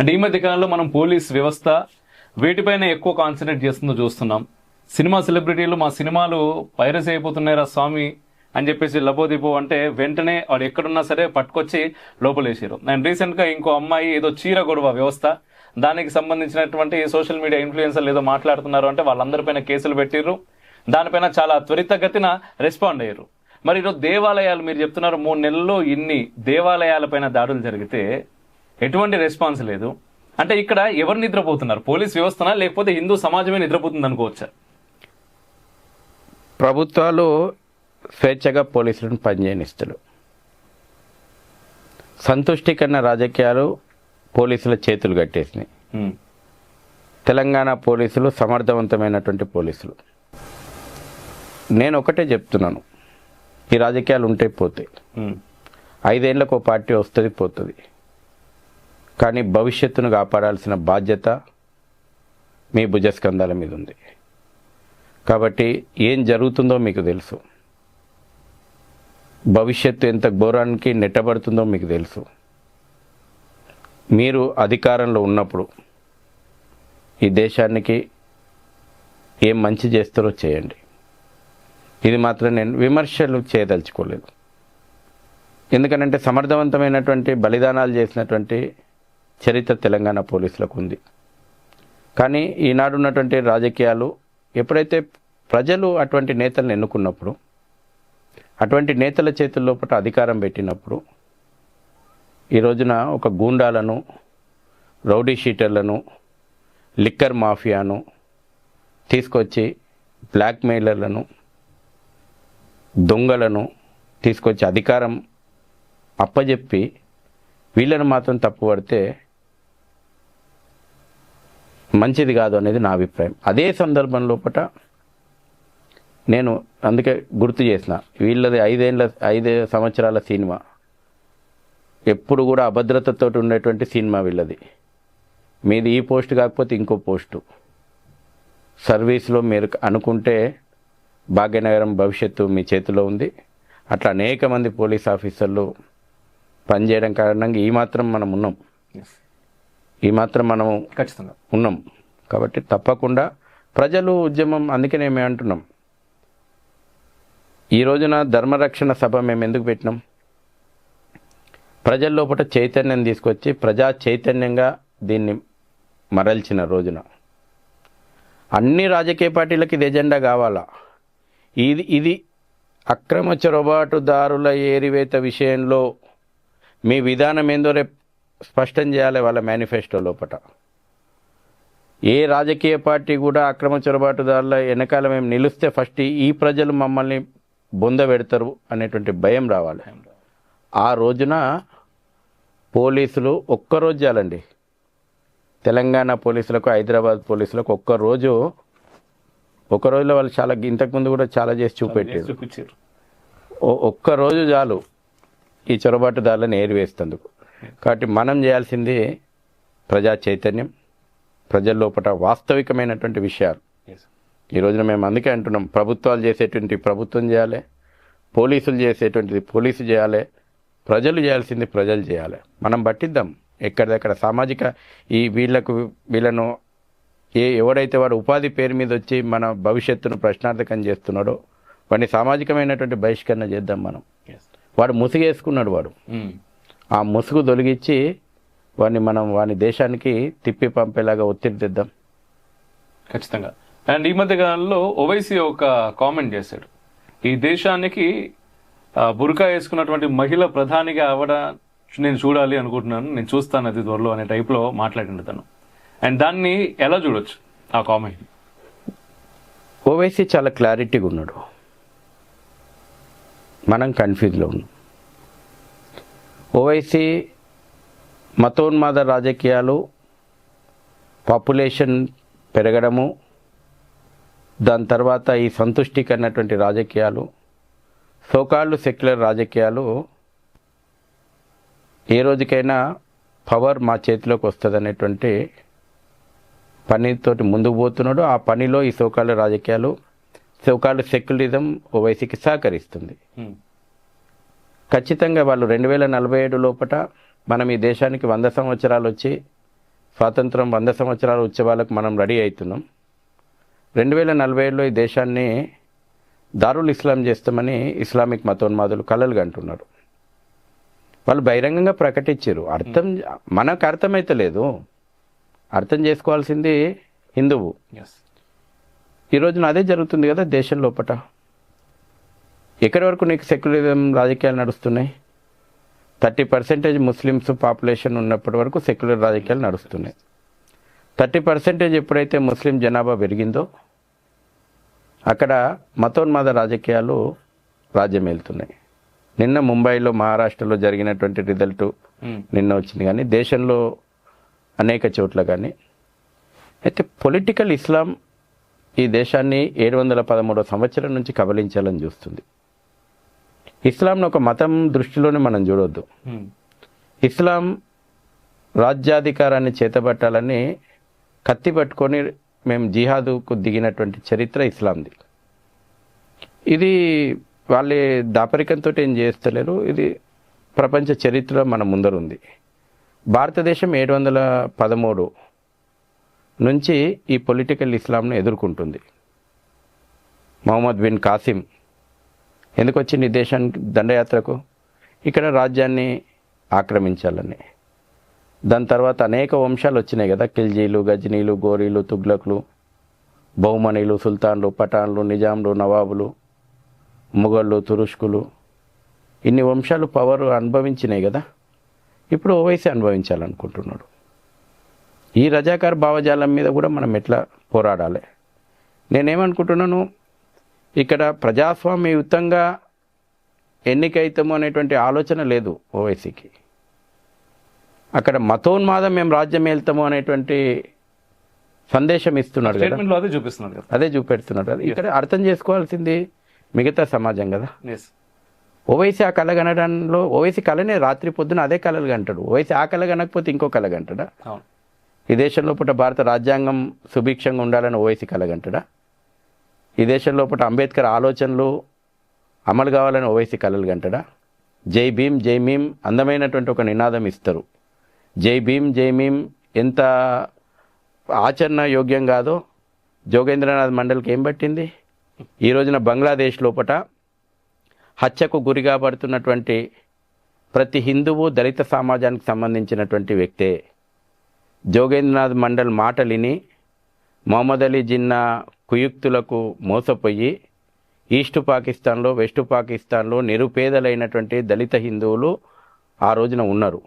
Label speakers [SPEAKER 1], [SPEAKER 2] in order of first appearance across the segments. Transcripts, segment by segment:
[SPEAKER 1] అంటే ఈ మధ్య కాలంలో మనం పోలీస్ వ్యవస్థ వీటిపైన ఎక్కువ కాన్సన్ట్రేట్ చేస్తుందో చూస్తున్నాం. సినిమా సెలబ్రిటీలు మా సినిమాలు పైరసీ అయిపోతున్నారా స్వామి అని చెప్పేసి లబోదిబో అంటే వెంటనే వాడు ఎక్కడున్నా సరే పట్టుకొచ్చి లోపలేసారు. అండ్ రీసెంట్ గా ఇంకో అమ్మాయి ఏదో చీర గొడవ వ్యవస్థ దానికి సంబంధించినటువంటి సోషల్ మీడియా ఇన్ఫ్లుయెన్సర్లు ఏదో మాట్లాడుతున్నారు అంటే వాళ్ళందరిపైన కేసులు పెట్టిర్రు. దానిపైన చాలా త్వరితగతిన రెస్పాండ్ అయ్యారు. మరి ఈరోజు దేవాలయాలు మీరు చెప్తున్నారు 3 నెలల్లో ఇన్ని దేవాలయాలపైన దాడులు జరిగితే ఎటువంటి రెస్పాన్స్ లేదు అంటే ఇక్కడ ఎవరు నిద్రపోతున్నారు? పోలీస్ వ్యవస్థనా లేకపోతే హిందూ సమాజమే నిద్రపోతుంది అనుకోవచ్చా?
[SPEAKER 2] ప్రభుత్వాలు స్వేచ్ఛగా పోలీసులను పనిచేయనిస్తారు. సంతుష్టికరణ రాజకీయాలు పోలీసుల చేతులు కట్టేసినాయి. తెలంగాణ పోలీసులు సమర్థవంతమైనటువంటి పోలీసులు. నేను ఒకటే చెప్తున్నాను, ఈ రాజకీయాలు ఉంటే పోతాయి. 5 ఏళ్లకు ఒక పార్టీ వస్తుంది పోతుంది, కానీ భవిష్యత్తును కాపాడాల్సిన బాధ్యత మీ భుజస్కంధాల మీద ఉంది. కాబట్టి ఏం జరుగుతుందో మీకు తెలుసు, భవిష్యత్తు ఎంత ఘోరానికి నెట్టబడుతుందో మీకు తెలుసు. మీరు అధికారంలో ఉన్నప్పుడు ఈ దేశానికి ఏం మంచి చేస్తారో చేయండి. ఇది మాత్రం నేను విమర్శలు చేయదలుచుకోలేదు. ఎందుకంటే సమర్థవంతమైనటువంటి బలిదానాలు చేసినటువంటి చరిత్ర తెలంగాణ పోలీసులకు ఉంది. కానీ ఈనాడు ఉన్నటువంటి రాజకీయాలు ఎప్పుడైతే ప్రజలు అటువంటి నేతలను ఎన్నుకున్నప్పుడు, అటువంటి నేతల చేతుల్లో పట్ల అధికారం పెట్టినప్పుడు ఈ రోజున ఒక గూండాలను, రౌడీ షీటర్లను, లిక్కర్ మాఫియాను తీసుకొచ్చి, బ్లాక్మెయిలర్లను, దొంగలను తీసుకొచ్చి అధికారం అప్పజెప్పి వీళ్ళను మాత్రం తప్పుపడితే మంచిది కాదు అనేది నా అభిప్రాయం. అదే సందర్భం లోపల నేను అందుకే గుర్తు చేసిన, వీళ్ళది 5 సంవత్సరాల సినిమా, ఎప్పుడు కూడా అభద్రతతో ఉండేటువంటి సినిమా వీళ్ళది. మీది ఈ పోస్ట్ కాకపోతే ఇంకో పోస్టు. సర్వీస్లో మీరు అనుకుంటే భాగ్యనగరం భవిష్యత్తు మీ చేతిలో ఉంది. అట్లా అనేక మంది పోలీస్ ఆఫీసర్లు పనిచేయడం కారణంగా ఈ మాత్రం మనం ఉన్నాం, ఈ మాత్రం మనము
[SPEAKER 1] ఖచ్చితంగా
[SPEAKER 2] ఉన్నాం. కాబట్టి తప్పకుండా ప్రజలు ఉద్యమం, అందుకనే మేము అంటున్నాం, ఈ రోజున ధర్మరక్షణ సభ మేము ఎందుకు పెట్టినాం? ప్రజల లోపల చైతన్యం తీసుకొచ్చి ప్రజా చైతన్యంగా దీన్ని మరల్చిన రోజున అన్ని రాజకీయ పార్టీలకు ఇది ఎజెండా కావాలా. ఇది అక్రమ చొరబాటుదారుల ఏరివేత విషయంలో మీ విధానం ఏందో రేపు స్పష్టం చేయాలి వాళ్ళ మేనిఫెస్టో లోపల. ఏ రాజకీయ పార్టీ కూడా అక్రమ చొరబాటుదారుల వెనకాల మేము నిలిస్తే ఫస్ట్ ఈ ప్రజలు మమ్మల్ని బొంద పెడతారు అనేటువంటి భయం రావాలి. ఆ రోజున పోలీసులు ఒక్కరోజు చాలండి, తెలంగాణ పోలీసులకు, హైదరాబాద్ పోలీసులకు ఒక రోజులో వాళ్ళు చాలా ఇంతకుముందు కూడా చాలా చేసి చూపెట్టారు. ఒక్కరోజు చాలు ఈ చొరబాటుదారులను ఏరివేస్తేందుకు. కాబట్టి మనం చేయాల్సింది ప్రజా చైతన్యం, ప్రజల లోపల వాస్తవికమైనటువంటి విషయాలు. ఈ రోజున మేము అందుకే అంటున్నాం, ప్రభుత్వాలు చేసేటువంటి ప్రభుత్వం చేయాలి, పోలీసులు చేసేటువంటిది పోలీసు చేయాలి, ప్రజలు చేయాల్సింది ప్రజలు చేయాలి. మనం పట్టిద్దాం ఎక్కడిదక్కడ సామాజిక వీళ్ళను ఎవడైతే వాడు ఉపాధి పేరు మీద వచ్చి మన భవిష్యత్తును ప్రశ్నార్థకం చేస్తున్నాడో వాడిని సామాజికమైనటువంటి బహిష్కరణ చేద్దాం మనం. వాడు ముసుగేసుకున్నాడు, వాడు ఆ ముసుగు తొలగించి వాని దేశానికి తిప్పి పంపేలాగా ఒత్తిడి తెద్దాం
[SPEAKER 1] ఖచ్చితంగా. అండ్ ఈ మధ్య కాలంలో ఓవైసీ ఒక కామెంట్ చేశాడు, ఈ దేశానికి బుర్కా వేసుకున్నటువంటి మహిళ ప్రధానిగా అవ్వడం నేను చూడాలి అనుకుంటున్నాను, నేను చూస్తాను అది త్వరలో అనే టైప్లో మాట్లాడిండు తను. అండ్ దాన్ని ఎలా చూడొచ్చు ఆ కామెంట్?
[SPEAKER 2] ఓవైసీ చాలా క్లారిటీగా ఉన్నాడు, మనం కన్ఫ్యూజ్లో ఉన్నాం. ఓవైసీ మతోన్మాద రాజకీయాలు, పాపులేషన్ పెరగడము, దాని తర్వాత ఈ సంతుష్టికరమైనటువంటి రాజకీయాలు, సోకాళ్ళు సెక్యులర్ రాజకీయాలు, ఏ రోజుకైనా పవర్ మా చేతిలోకి వస్తుంది అనేటువంటి పనితోటి ముందుకు పోతున్నాడు. ఆ పనిలో ఈ సోకాళ్ళు రాజకీయాలు, సోకాళ్ళు సెక్యులరిజం ఓవైసీకి సహకరిస్తుంది. ఖచ్చితంగా వాళ్ళు 2047 లోపల మనం ఈ దేశానికి 100 సంవత్సరాలు వచ్చి స్వాతంత్రం 100 సంవత్సరాల ఉత్సవాలకు మనం రెడీ అవుతున్నాం. 2047లో ఈ దేశాన్ని దారుల్ ఇస్లాం చేస్తామని ఇస్లామిక్ మతోన్మాదులు కలలు కంటున్నారు. వాళ్ళు బహిరంగంగా ప్రకటించారు. మనకు అర్థమైతే లేదు. అర్థం చేసుకోవాల్సింది హిందువు. ఈ రోజున అదే జరుగుతుంది కదా దేశం లోపల. ఎక్కడి వరకు నీకు సెక్యులరిజం రాజకీయాలు నడుస్తున్నాయి? 30% ముస్లిమ్స్ పాపులేషన్ ఉన్నప్పటి వరకు సెక్యులర్ రాజకీయాలు నడుస్తున్నాయి. 30% ఎప్పుడైతే ముస్లిం జనాభా పెరిగిందో అక్కడ మతోన్మాద రాజకీయాలు రాజ్యం వెళ్తున్నాయి. నిన్న ముంబైలో మహారాష్ట్రలో జరిగినటువంటి రిజల్ట్ నిన్న వచ్చింది. కానీ దేశంలో అనేక చోట్ల కానీ అయితే పొలిటికల్ ఇస్లాం ఈ దేశాన్ని 713 సంవత్సరం నుంచి కబలించాలని చూస్తుంది. ఇస్లాంను ఒక మతం దృష్టిలోనే మనం చూడొద్దు. ఇస్లాం రాజ్యాధికారాన్ని చేతబట్టాలని కత్తి పట్టుకొని మేము జిహాదుకు దిగినటువంటి చరిత్ర ఇస్లాంది. ఇది వాళ్ళే దాపరికంతో ఏం చేస్తలేరు. ఇది ప్రపంచ చరిత్ర మన ముందరుంది. భారతదేశం 713 నుంచి ఈ పొలిటికల్ ఇస్లాంను ఎదుర్కొంటుంది. మొహమ్మద్ బిన్ కాసిం ఎందుకు వచ్చింది ఈ దేశానికి దండయాత్రకు? ఇక్కడ రాజ్యాన్ని ఆక్రమించాలని. దాని తర్వాత అనేక వంశాలు వచ్చినాయి కదా, ఖిల్జీలు, గజనీలు, గోరీలు, తుగ్లకులు, బహుమనీలు, సుల్తాన్లు, పఠాన్లు, నిజాంలు, నవాబులు, ముఘళ్ళు, తురుష్కులు, ఇన్ని వంశాలు పవర్ అనుభవించినాయి కదా. ఇప్పుడు ఓవైసీ అనుభవించాలనుకుంటున్నాడు. ఈ రజాకార్ భావజాలం మీద కూడా మనం ఎట్లా పోరాడాలి? నేనేమనుకుంటున్నాను, ఇక్కడ ప్రజాస్వామ్యయుతంగా ఎన్నికైతాము అనేటువంటి ఆలోచన లేదు ఓవైసీకి. అక్కడ మతోన్మాదం మేము రాజ్యం వెళ్తాము అనేటువంటి సందేశం ఇస్తున్నాడు కదా,
[SPEAKER 1] అదే చూపిస్తున్నాడు కదా,
[SPEAKER 2] అదే చూపెడుతున్నాడు కదా. ఇక్కడ అర్థం చేసుకోవాల్సింది మిగతా సమాజం కదా. ఓవైసీ ఆ కళ కనడంలో ఓవైసీ కళనే రాత్రి పొద్దున అదే కళలు కంటాడు. ఓవైసీ ఆ కళ కనకపోతే ఇంకో కళ కంటాడా? ఈ దేశంలో పుట్ట భారత రాజ్యాంగం సుభిక్షంగా ఉండాలని ఓవైసీ కళ కంటాడా? ఈ దేశంలో పుట్ట అంబేద్కర్ ఆలోచనలు అమలు కావాలని ఓవైసీ కళలు కంటాడా? జై భీమ్ జై భీమ్ అందమైనటువంటి ఒక నినాదం ఇస్తారు. జై భీమ్ జై భీమ్ ఎంత ఆచరణ యోగ్యం కాదో జోగేంద్రనాథ్ మండల్కి ఏం పట్టింది? ఈ రోజున బంగ్లాదేశ్ లోపట హత్యకు గురిగా పడుతున్నటువంటి ప్రతి హిందువు దళిత సమాజానికి సంబంధించినటువంటి వ్యక్తే. జోగేంద్రనాథ్ మండల్ మాటలిని మొహమ్మద్ అలీ జిన్నా కుయుక్తులకు మోసపోయి ఈస్ట్ పాకిస్తాన్లో, వెస్ట్ పాకిస్తాన్లో నిరుపేదలైనటువంటి దళిత హిందువులు ఆ రోజున ఉన్నారు.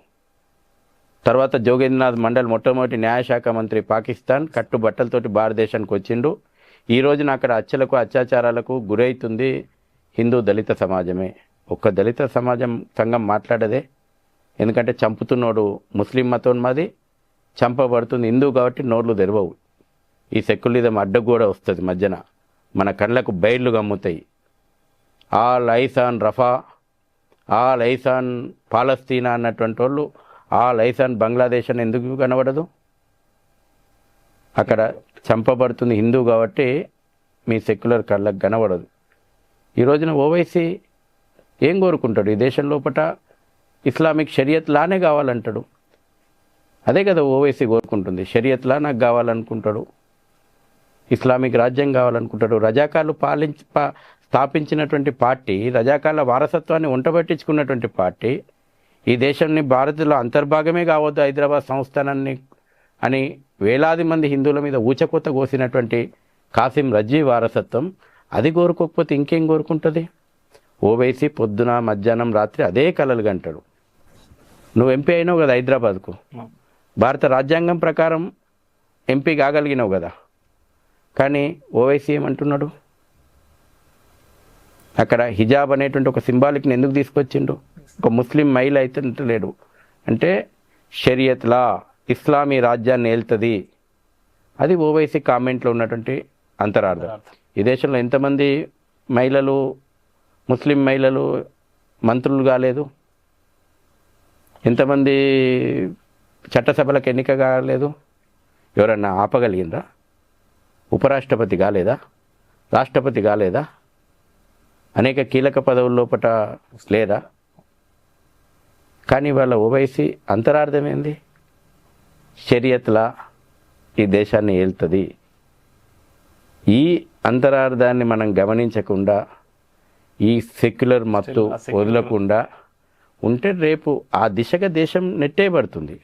[SPEAKER 2] తర్వాత జోగేంద్రనాథ్ మండల్ మొట్టమొదటి న్యాయశాఖ మంత్రి పాకిస్తాన్ కట్టుబట్టలతోటి భారతదేశానికి వచ్చిండు. ఈ రోజున అక్కడ హత్యలకు అత్యాచారాలకు గురవుతుంది హిందూ దళిత సమాజమే. ఒక్క దళిత సంఘం మాట్లాడదే. ఎందుకంటే చంపుతున్నోడు ముస్లిం మతోన్మాది, చంపబడుతుంది హిందూ కాబట్టి నోర్లు తెరవవు. ఈ సెక్యులరిజం అడ్డగోడ వస్తుంది మధ్యన, మన కళ్ళకు బయళ్ళు గమ్ముతాయి. ఆల్ ఐసాన్ రఫా, ఆల్ ఐసాన్ పాలస్తీనా అన్నటువంటి వాళ్ళు ఆల్ ఐసాన్ బంగ్లాదేశ్ అని ఎందుకు కనబడదు? అక్కడ చంపబడుతుంది హిందూ కాబట్టి మీ సెక్యులర్ కళ్ళకు కనబడదు. ఈ రోజున ఓవైసీ ఏం కోరుకుంటాడు? ఈ దేశం లోపల ఇస్లామిక్ షరియత్ లానే కావాలంటాడు. అదే కదా ఓవైసీ కోరుకుంటుంది. షరియత్ లా నాకు కావాలనుకుంటాడు, ఇస్లామిక్ రాజ్యం కావాలనుకుంటాడు. రజాకార్లు స్థాపించినటువంటి పార్టీ, రజాకార్ల వారసత్వాన్ని వంటబట్టించుకున్నటువంటి పార్టీ ఈ దేశాన్ని భారత్లో అంతర్భాగమే కావద్దు హైదరాబాద్ సంస్థానాన్ని అని వేలాది మంది హిందువుల మీద ఊచకొత్త కోసినటువంటి కాసిం రజ్వీ వారసత్వం అది కోరుకోకపోతే ఇంకేం కోరుకుంటుంది? ఓవైసీ పొద్దున మధ్యాహ్నం రాత్రి అదే కలలు కంటాడు. నువ్వు ఎంపీ అయినావు కదా హైదరాబాద్కు, భారత రాజ్యాంగం ప్రకారం ఎంపీ కాగలిగినావు కదా. కానీ ఓవైసీ ఏమంటున్నాడు? అక్కడ హిజాబ్ అనేటువంటి ఒక సింబాలిక్ని ఎందుకు తీసుకొచ్చిండు? ఒక ముస్లిం మహిళ అయితే లేడు అంటే షరియత్లా ఇస్లామీ రాజ్యాన్ని ఏల్తుంది. అది ఓవైసీ కామెంట్లో ఉన్నటువంటి అంతరార్థం. ఈ దేశంలో ఎంతమంది మహిళలు, ముస్లిం మహిళలు మంత్రులు కాలేదు? ఎంతమంది చట్టసభలకు ఎన్నిక కాలేదు? ఎవరన్నా ఆపగలిగిందా? ఉపరాష్ట్రపతి కాలేదా? రాష్ట్రపతి కాలేదా? అనేక కీలక పదవుల లోపట లేదా? కానీ వాళ్ళ ఓవైసీ అంతరార్థం ఏంది? షరియత్లా ఈ దేశాన్ని ఏలుతుంది. ఈ అంతరార్థాన్ని మనం గమనించకుండా ఈ సెక్యులర్ మత్తు వదలకుండా ఉంటే రేపు ఆ దిశగా దేశం నెట్టేయబడుతుంది.